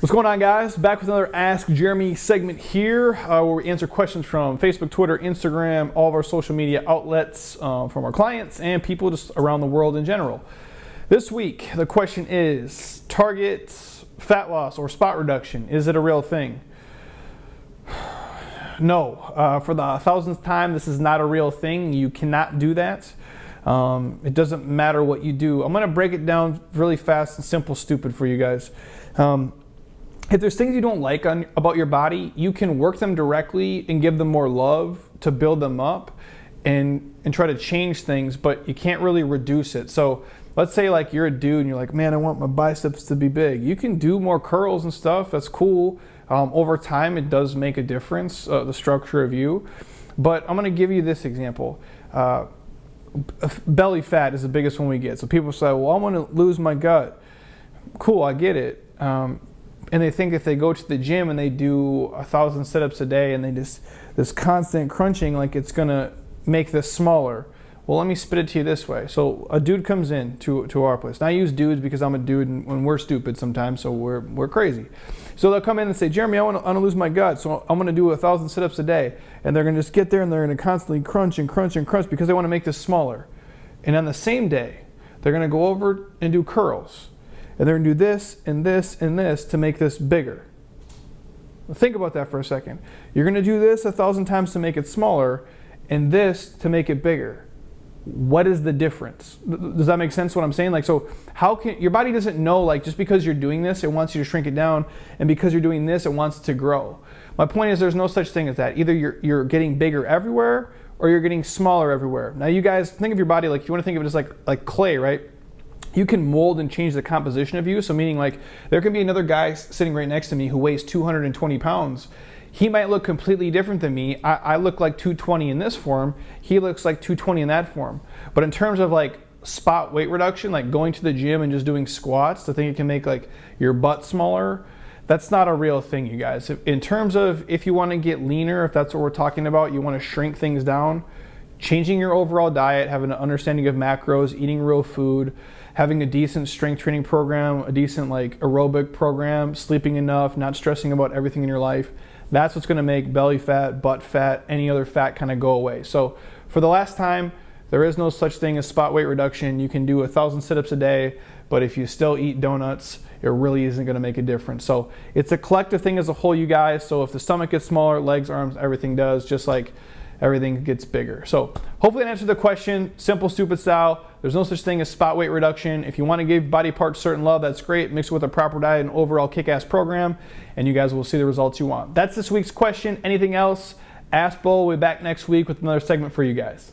What's going on, guys? Back with another Ask Jeremy segment here where we answer questions from Facebook, Twitter, Instagram, all of our social media outlets, from our clients and people just around the world in general. This week, the question is, target fat loss or spot reduction, is it a real thing? No. For the 1000th time, this is not a real thing. You cannot do that. It doesn't matter what you do. I'm going to break it down really fast and simple, stupid for you guys. If there's things you don't like about your body, you can work them directly and give them more love to build them up and try to change things, but you can't really reduce it. So let's say like you're a dude and you're like, man, I want my biceps to be big. You can do more curls and stuff. That's cool. Over time, it does make a difference, the structure of you. But I'm going to give you this example. Belly fat is the biggest one we get. So people say, well, I want to lose my gut. Cool, I get it. And they think if they go to the gym and they do 1,000 sit-ups a day and they just this constant crunching, like it's gonna make this smaller. Well, let me spit it to you this way. So a dude comes in to our place. Now I use dudes because I'm a dude and we're stupid sometimes, so we're crazy. So they'll come in and say, Jeremy, I want to lose my gut, so I'm gonna do 1,000 sit-ups a day. And they're gonna just get there and they're gonna constantly crunch and crunch and crunch because they want to make this smaller. And on the same day, they're gonna go over and do curls. And they're gonna do this and this and this to make this bigger. Think about that for a second. You're gonna do this 1,000 times to make it smaller and this to make it bigger. What is the difference? Does that make sense what I'm saying? Like, so how can, your body doesn't know, like just because you're doing this, it wants you to shrink it down, and because you're doing this, it wants it to grow. My point is there's no such thing as that. Either you're getting bigger everywhere or you're getting smaller everywhere. Now you guys think of your body like, you wanna think of it as like clay, right? You can mold and change the composition of you. So meaning like there can be another guy sitting right next to me who weighs 220 pounds. He might look completely different than me. I look like 220 in this form. He looks like 220 in that form. But in terms of like spot weight reduction, like going to the gym and just doing squats to think it can make like your butt smaller, that's not a real thing, you guys. In terms of if you want to get leaner, if that's what we're talking about, you want to shrink things down, changing your overall diet, having an understanding of macros, eating real food, having a decent strength training program, a decent like aerobic program, sleeping enough, not stressing about everything in your life. That's what's gonna make belly fat, butt fat, any other fat kind of go away. So for the last time, there is no such thing as spot weight reduction. You can do 1,000 sit-ups a day, but if you still eat donuts, it really isn't gonna make a difference. So it's a collective thing as a whole, you guys. So if the stomach gets smaller, legs, arms, everything does, just like everything gets bigger. So hopefully that answered the question, simple, stupid style. There's no such thing as spot weight reduction. If you want to give body parts certain love, that's great. Mix it with a proper diet and overall kick-ass program, and you guys will see the results you want. That's this week's question. Anything else? Ask Bull. We'll be back next week with another segment for you guys.